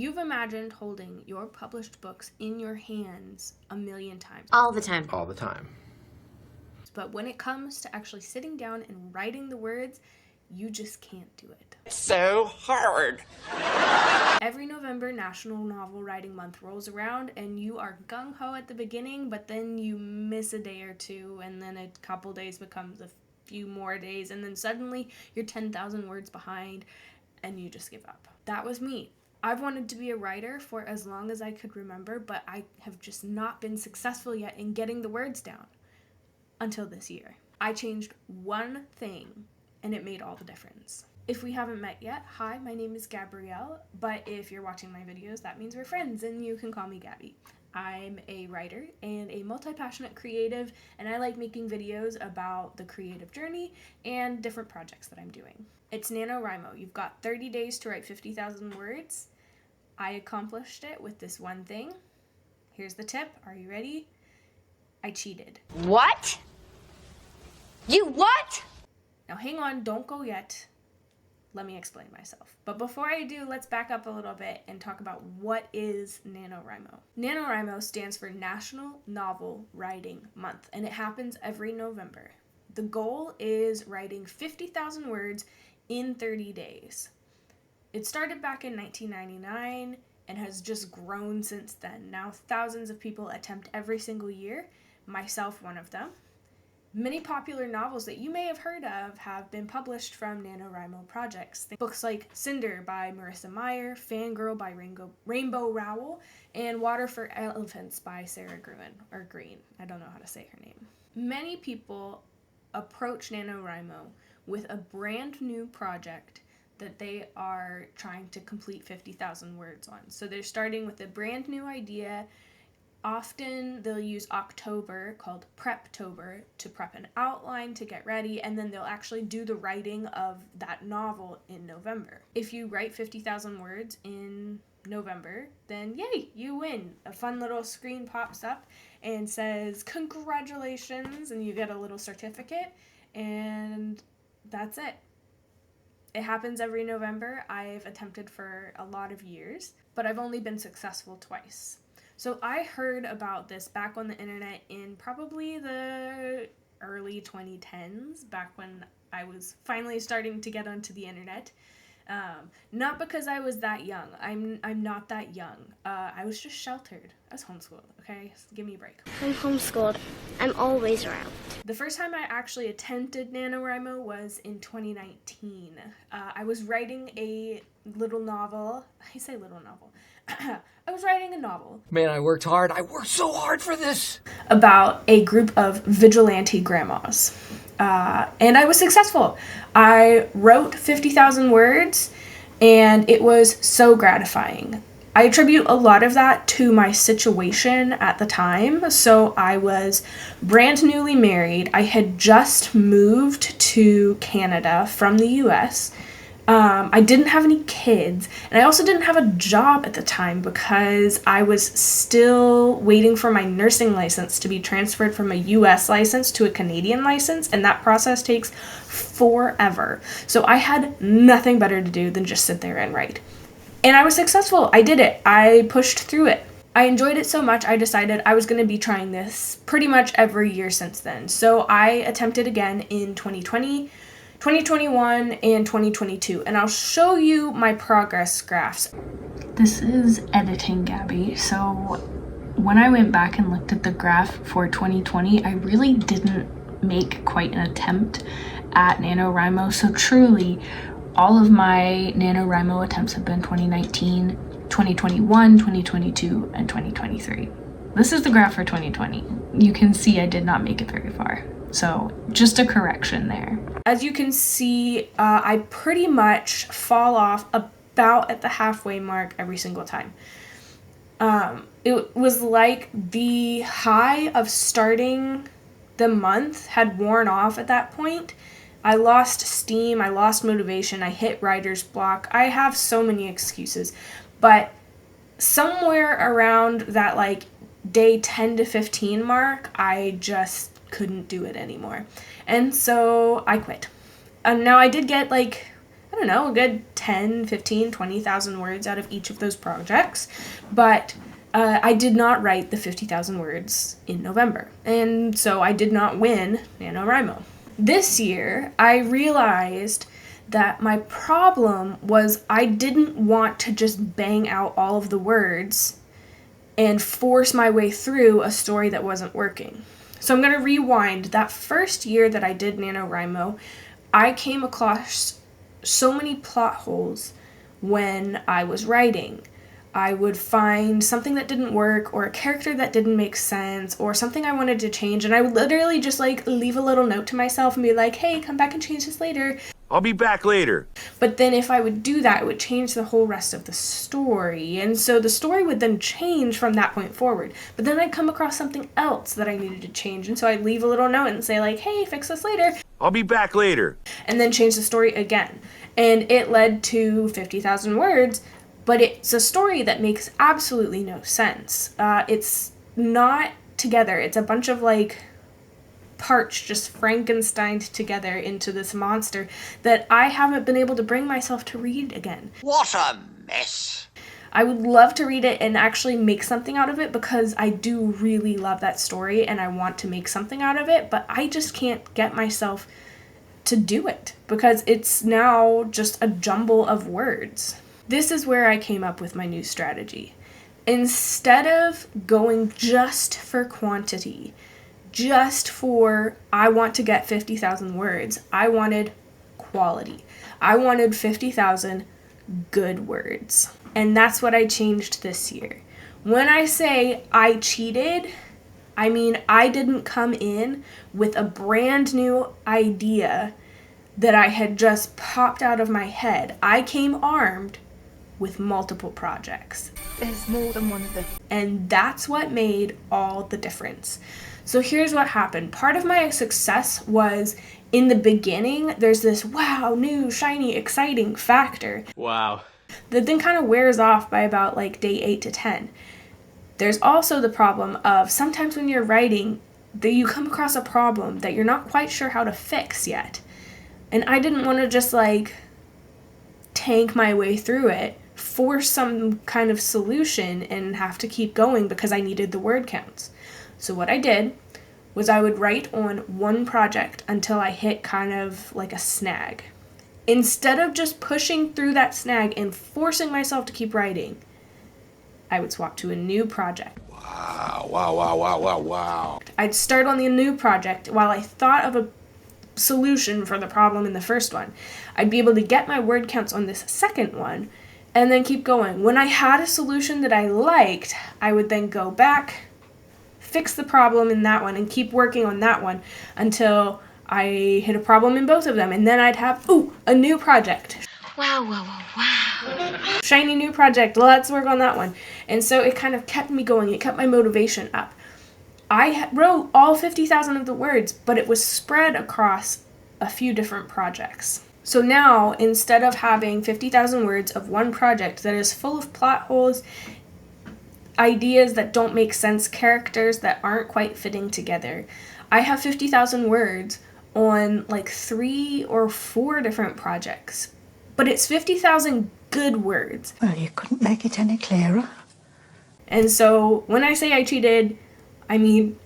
You've imagined holding your published books in your hands a million times. All the time. All the time. But when it comes to actually sitting down and writing the words, you just can't do it. It's so hard. Every November, National Novel Writing Month rolls around, and you are gung-ho at the beginning, but then you miss a day or two, and then a couple days becomes a few more days, and then suddenly you're 10,000 words behind, and you just give up. That was me. I've wanted to be a writer for as long as I could remember, but I have just not been successful yet in getting the words down until this year. I changed one thing, and it made all the difference. If we haven't met yet, hi, my name is Gabrielle, but if you're watching my videos, that means we're friends, and you can call me Gabby. I'm a writer and a multi-passionate creative, and I like making videos about the creative journey and different projects that I'm doing. It's NaNoWriMo. You've got 30 days to write 50,000 words. I accomplished it with this one thing. Here's the tip. Are you ready? I cheated. What? You what? Now hang on, don't go yet. Let me explain myself. But before I do, let's back up a little bit and talk about what is NaNoWriMo. NaNoWriMo stands for National Novel Writing Month, and it happens every November. The goal is writing 50,000 words in 30 days. It started back in 1999 and has just grown since then. Now thousands of people attempt every single year, myself one of them. Many popular novels that you may have heard of have been published from NaNoWriMo projects. Books like Cinder by Marissa Meyer, Fangirl by Rainbow Rowell, and Water for Elephants by Sarah Green. I don't know how to say her name. Many people approach NaNoWriMo with a brand new project that they are trying to complete 50,000 words on. So they're starting with a brand new idea. Often they'll use October, called Preptober, to prep an outline to get ready, and then they'll actually do the writing of that novel in November. If you write 50,000 words in November, then yay, you win. A fun little screen pops up and says, congratulations, and you get a little certificate, and that's it. It happens every November. I've attempted for a lot of years, but I've only been successful twice. So I heard about this back on the internet in probably the early 2010s, back when I was finally starting to get onto the internet. Not because I was that young. I'm not that young. I was just sheltered. I was homeschooled, okay? So give me a break. I'm homeschooled. I'm always around. The first time I actually attempted NaNoWriMo was in 2019. I was writing a little novel. I say little novel. I was writing a novel. Man, I worked hard. I worked so hard for this. About a group of vigilante grandmas. And I was successful. I wrote 50,000 words, and it was so gratifying. I attribute a lot of that to my situation at the time. So I was brand newly married. I had just moved to Canada from the US. I didn't have any kids, and I also didn't have a job at the time because I was still waiting for my nursing license to be transferred from a US license to a Canadian license, and that process takes forever. So I had nothing better to do than just sit there and write. And I was successful. I did it. I pushed through it. I enjoyed it so much, I decided I was going to be trying this pretty much every year since then. So I attempted again in 2020, 2021, and 2022, and I'll show you my progress graphs. This is editing Gabby, so when I went back and looked at the graph for 2020, I really didn't make quite an attempt at NaNoWriMo, so truly, all of my NaNoWriMo attempts have been 2019, 2021, 2022, and 2023. This is the graph for 2020. You can see I did not make it very far. So just a correction there. As you can see, I pretty much fall off about at the halfway mark every single time. It was like the high of starting the month had worn off at that point. I lost steam, I lost motivation, I hit writer's block. I have so many excuses, but somewhere around that like day 10 to 15 mark, I just couldn't do it anymore. And so I quit. Now I did get like I don't know, a good 10, 15, 20,000 words out of each of those projects. But I did not write the 50,000 words in November. And so I did not win NaNoWriMo. This year, I realized that my problem was I didn't want to just bang out all of the words and force my way through a story that wasn't working. So I'm going to rewind. That first year that I did NaNoWriMo, I came across so many plot holes when I was writing. I would find something that didn't work, or a character that didn't make sense, or something I wanted to change, and I would literally just like leave a little note to myself and be like, hey, come back and change this later. I'll be back later. But then if I would do that, it would change the whole rest of the story. And so the story would then change from that point forward. But then I'd come across something else that I needed to change. And so I'd leave a little note and say like, hey, fix this later. I'll be back later. And then change the story again. And it led to 50,000 words, but it's a story that makes absolutely no sense. It's not together. It's a bunch of like parts just Frankensteined together into this monster that I haven't been able to bring myself to read again. What a mess. I would love to read it and actually make something out of it, because I do really love that story and I want to make something out of it, but I just can't get myself to do it because it's now just a jumble of words. This is where I came up with my new strategy. Instead of going just for quantity, just for, I want to get 50,000 words, I wanted quality. I wanted 50,000 good words. And that's what I changed this year. When I say I cheated, I mean I didn't come in with a brand new idea that I had just popped out of my head. I came armed with multiple projects. There's more than one of them. And that's what made all the difference. So here's what happened. Part of my success was in the beginning, there's this wow, new, shiny, exciting factor. Wow. That then kind of wears off by about like day 8 to 10. There's also the problem of sometimes when you're writing, that you come across a problem that you're not quite sure how to fix yet. And I didn't want to just like tank my way through it, force some kind of solution and have to keep going because I needed the word counts. So what I did was I would write on one project until I hit kind of like a snag. Instead of just pushing through that snag and forcing myself to keep writing, I would swap to a new project. Wow. I'd start on the new project while I thought of a solution for the problem in the first one. I'd be able to get my word counts on this second one and then keep going. When I had a solution that I liked, I would then go back, fix the problem in that one, and keep working on that one until I hit a problem in both of them. And then I'd have, a new project. Wow. Shiny new project, let's work on that one. And so it kind of kept me going. It kept my motivation up. I wrote all 50,000 of the words, but it was spread across a few different projects. So now, instead of having 50,000 words of one project that is full of plot holes, ideas that don't make sense, characters that aren't quite fitting together, I have 50,000 words on like 3 or 4 different projects. But it's 50,000 good words. Well, you couldn't make it any clearer. And so when I say I cheated, I mean,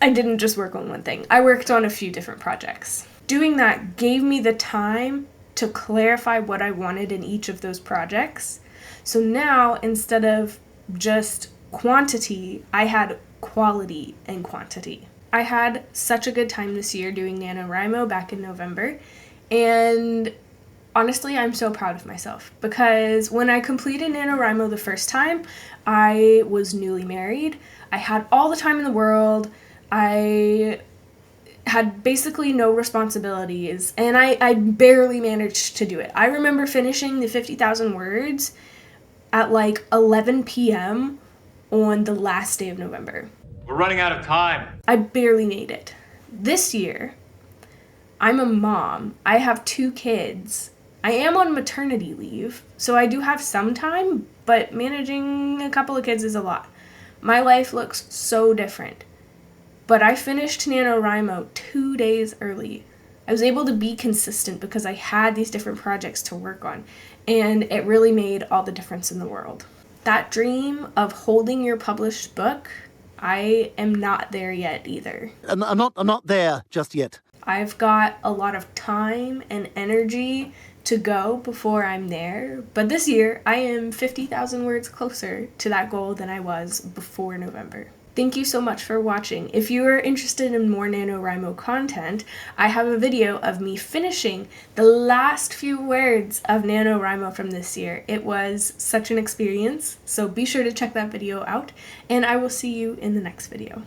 I didn't just work on one thing. I worked on a few different projects. Doing that gave me the time to clarify what I wanted in each of those projects. So now, instead of just quantity, I had quality and quantity. I had such a good time this year doing NaNoWriMo back in November, and honestly, I'm so proud of myself because when I completed NaNoWriMo the first time, I was newly married. I had all the time in the world. I had basically no responsibilities, and I barely managed to do it. I remember finishing the 50,000 words at like 11 p.m. on the last day of November. We're running out of time. I barely made it. This year, I'm a mom. I have 2 kids. I am on maternity leave, so I do have some time, but managing a couple of kids is a lot. My life looks so different. But I finished NaNoWriMo 2 days early. I was able to be consistent because I had these different projects to work on, and it really made all the difference in the world. That dream of holding your published book, I am not there yet either. I'm not there just yet. I've got a lot of time and energy to go before I'm there, but this year I am 50,000 words closer to that goal than I was before November. Thank you so much for watching. If you are interested in more NaNoWriMo content, I have a video of me finishing the last few words of NaNoWriMo from this year. It was such an experience, so be sure to check that video out, and I will see you in the next video.